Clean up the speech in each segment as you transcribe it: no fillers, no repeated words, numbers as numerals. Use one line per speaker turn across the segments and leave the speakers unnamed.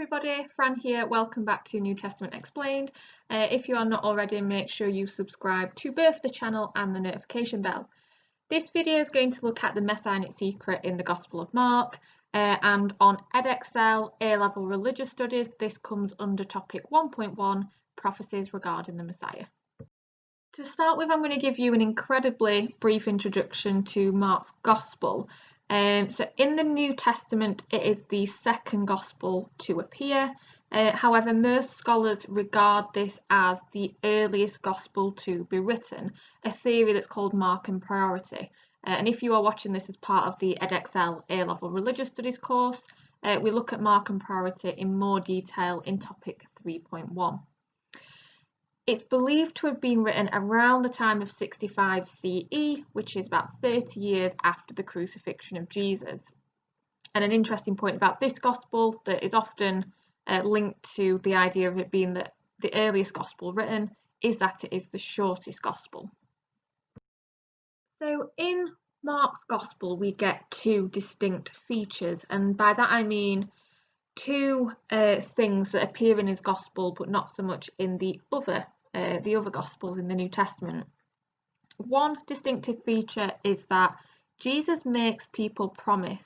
everybody, Fran here. Welcome back to New Testament Explained. If you are not already, make sure you subscribe to both the channel and the notification bell. This video is going to look at the Messianic Secret in the Gospel of Mark, and on Edexcel A-level religious studies, this comes under topic 1.1, prophecies regarding the Messiah. To start with, I'm going to give you an incredibly brief introduction to Mark's Gospel. So in the New Testament, it is the second Gospel to appear. However, most scholars regard this as the earliest Gospel to be written, a theory that's called Markan priority. And if you are watching this as part of the Edexcel A-level religious studies course, we look at Markan priority in more detail in topic 3.1. It's believed to have been written around the time of 65 CE, which is about 30 years after the crucifixion of Jesus. And an interesting point about this gospel that is often linked to the idea of it being the earliest gospel written is that it is the shortest gospel. So in Mark's gospel, we get two distinct features, and by that I mean two things that appear in his gospel but not so much in the other Gospels in the New Testament. One distinctive feature is that Jesus makes people promise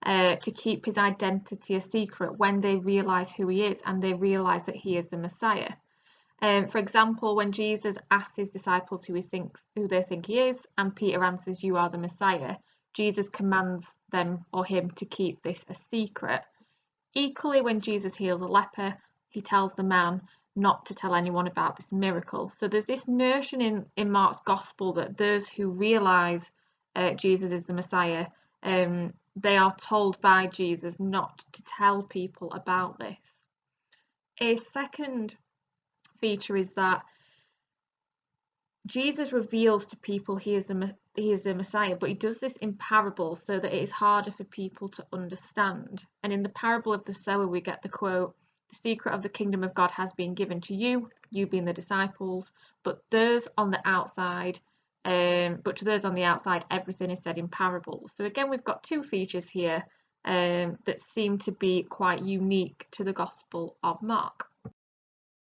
to keep his identity a secret when they realise who he is and they realise that he is the Messiah. For example, when Jesus asks his disciples who they think he is, and Peter answers, "You are the Messiah," Jesus commands them or him to keep this a secret. Equally, when Jesus heals a leper, he tells the man not to tell anyone about this miracle. So there's this notion in Mark's gospel that those who realise Jesus is the Messiah, they are told by Jesus not to tell people about this. A second feature is that Jesus reveals to people he is the Messiah, but he does this in parables so that it is harder for people to understand. And in the parable of the sower, we get the quote, "The secret of the kingdom of God has been given to you, you being the disciples, but to those on the outside, everything is said in parables." So again, we've got two features here that seem to be quite unique to the Gospel of Mark.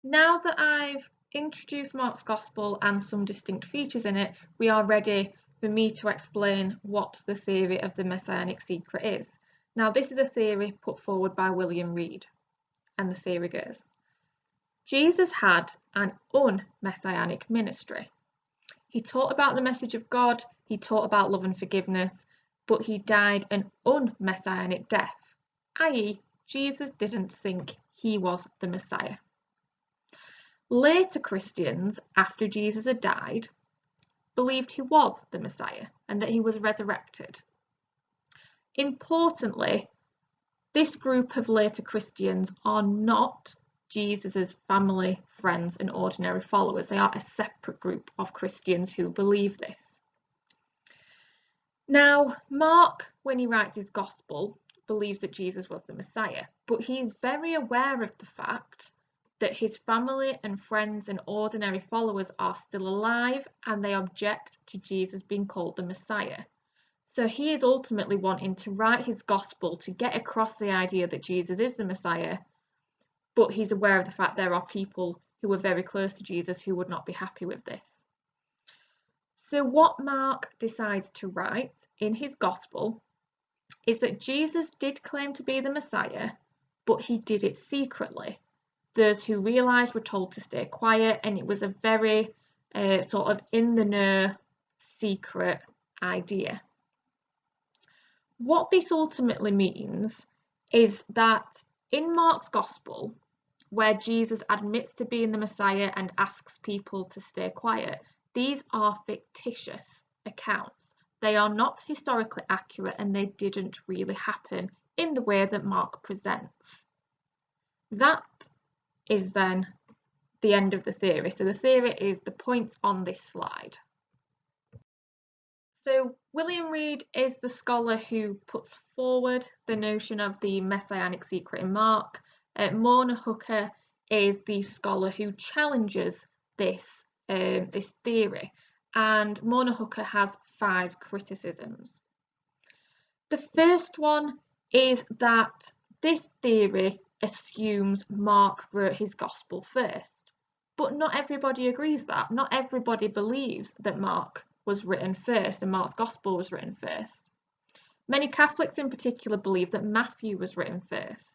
Now that I've introduced Mark's Gospel and some distinct features in it, we are ready for me to explain what the theory of the Messianic Secret is. Now, this is a theory put forward by William Wrede. And the theory goes, Jesus had an un-messianic ministry. He taught about the message of God, he taught about love and forgiveness, but he died an un-messianic death, i.e. Jesus didn't think he was the Messiah. Later Christians, after Jesus had died, believed he was the Messiah and that he was resurrected. Importantly, this group of later Christians are not Jesus's family, friends, and ordinary followers. They are a separate group of Christians who believe this. Now, Mark, when he writes his gospel, believes that Jesus was the Messiah, but he's very aware of the fact that his family and friends and ordinary followers are still alive and they object to Jesus being called the Messiah. So he is ultimately wanting to write his gospel to get across the idea that Jesus is the Messiah, but he's aware of the fact there are people who are very close to Jesus who would not be happy with this. So what Mark decides to write in his gospel is that Jesus did claim to be the Messiah, but he did it secretly. Those who realised were told to stay quiet, and it was a very sort of in-the-know secret idea. What this ultimately means is that in Mark's Gospel, where Jesus admits to being the Messiah and asks people to stay quiet, these are fictitious accounts. They are not historically accurate and they didn't really happen in the way that Mark presents. That is then the end of the theory. So the theory is the points on this slide. So William Wrede is the scholar who puts forward the notion of the Messianic Secret in Mark. Morna Hooker is the scholar who challenges this theory, and Morna Hooker has 5 criticisms. The first one is that this theory assumes Mark wrote his gospel first. But not everybody agrees that. Not everybody believes that Mark was written first and Mark's gospel was written first. Many Catholics in particular believe that Matthew was written first.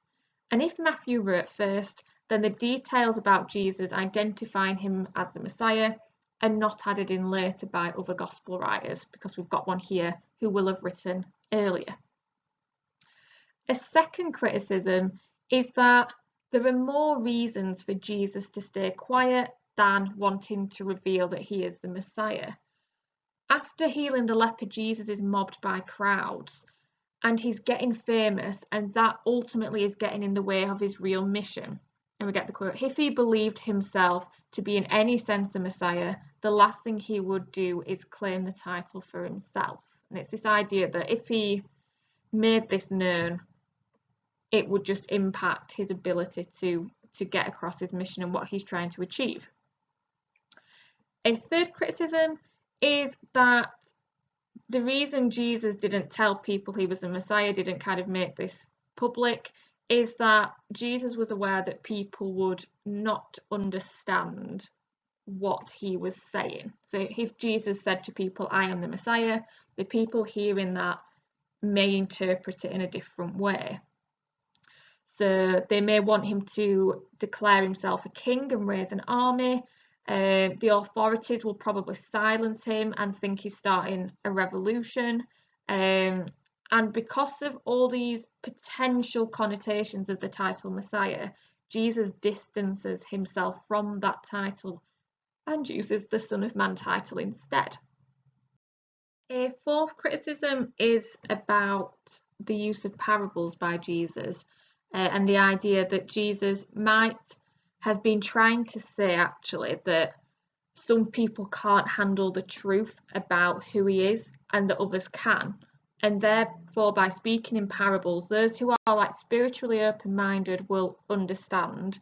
And if Matthew wrote first, then the details about Jesus identifying him as the Messiah are not added in later by other gospel writers, because we've got one here who will have written earlier. A second criticism is that there are more reasons for Jesus to stay quiet than wanting to reveal that he is the Messiah. After healing the leper, Jesus is mobbed by crowds and he's getting famous, and that ultimately is getting in the way of his real mission. And we get the quote, "If he believed himself to be in any sense a Messiah, the last thing he would do is claim the title for himself." And it's this idea that if he made this known, it would just impact his ability to get across his mission and what he's trying to achieve. A third criticism is that the reason Jesus didn't tell people he was the Messiah, didn't kind of make this public, is that Jesus was aware that people would not understand what he was saying. So if Jesus said to people, "I am the Messiah," the people hearing that may interpret it in a different way. So they may want him to declare himself a king and raise an army. The authorities will probably silence him and think he's starting a revolution. And because of all these potential connotations of the title Messiah, Jesus distances himself from that title and uses the Son of Man title instead. A fourth criticism is about the use of parables by Jesus, and the idea that Jesus might have been trying to say actually that some people can't handle the truth about who he is and that others can, and therefore by speaking in parables, those who are like spiritually open-minded will understand,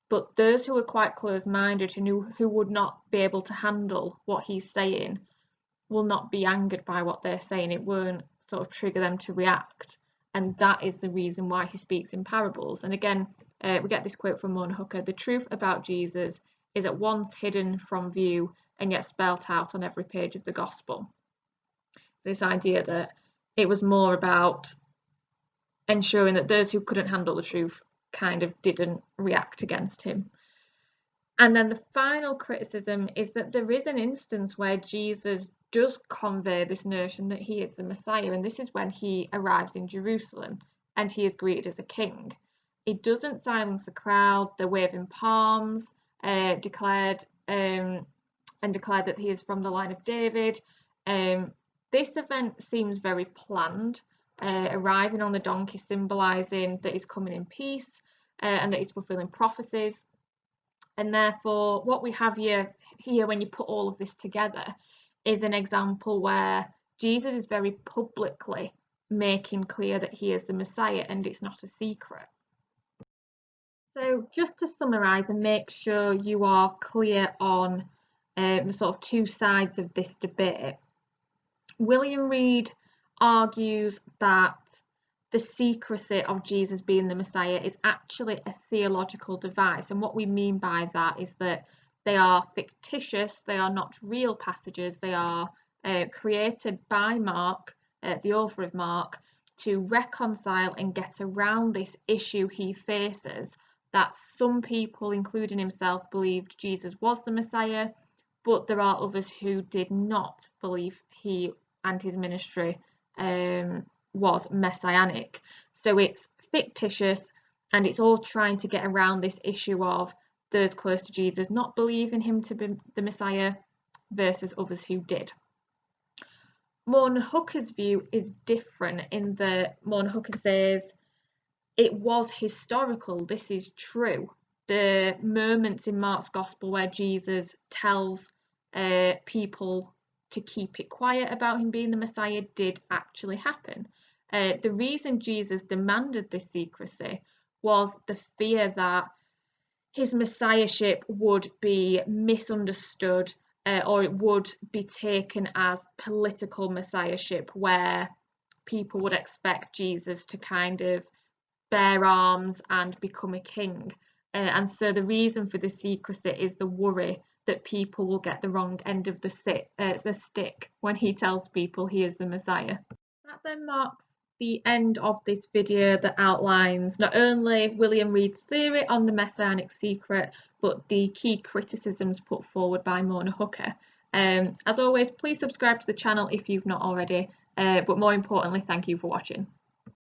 but those who are quite closed-minded, who would not be able to handle what he's saying, will not be angered by what they're saying. It won't sort of trigger them to react, and that is the reason why he speaks in parables. And again, we get this quote from Morna Hooker: "The truth about Jesus is at once hidden from view and yet spelt out on every page of the gospel." So this idea that it was more about ensuring that those who couldn't handle the truth kind of didn't react against him. And then the final criticism is that there is an instance where Jesus does convey this notion that he is the Messiah, and this is when he arrives in Jerusalem and he is greeted as a king. He doesn't silence the crowd, they're waving palms, declared that he is from the line of David. This event seems very planned, arriving on the donkey symbolising that he's coming in peace and that he's fulfilling prophecies. And therefore, what we have here when you put all of this together is an example where Jesus is very publicly making clear that he is the Messiah, and it's not a secret. So just to summarise and make sure you are clear on the sort of two sides of this debate, William Wrede argues that the secrecy of Jesus being the Messiah is actually a theological device, and what we mean by that is that they are fictitious, they are not real passages, they are created by Mark, the author of Mark, to reconcile and get around this issue he faces, that some people, including himself, believed Jesus was the Messiah, but there are others who did not believe he and his ministry was messianic. So it's fictitious, and it's all trying to get around this issue of those close to Jesus not believing him to be the Messiah versus others who did. Morna Hooker's view is different in that Morna Hooker says it was historical, this is true. The moments in Mark's gospel where Jesus tells people to keep it quiet about him being the Messiah did actually happen. The reason Jesus demanded this secrecy was the fear that his messiahship would be misunderstood, or it would be taken as political messiahship, where people would expect Jesus to kind of bear arms and become a king. And so the reason for the secrecy is the worry that people will get the wrong end of the stick when he tells people he is the Messiah. That then marks the end of this video that outlines not only William Wrede's theory on the Messianic Secret, but the key criticisms put forward by Morna Hooker. As always, please subscribe to the channel if you've not already, but more importantly, thank you for watching.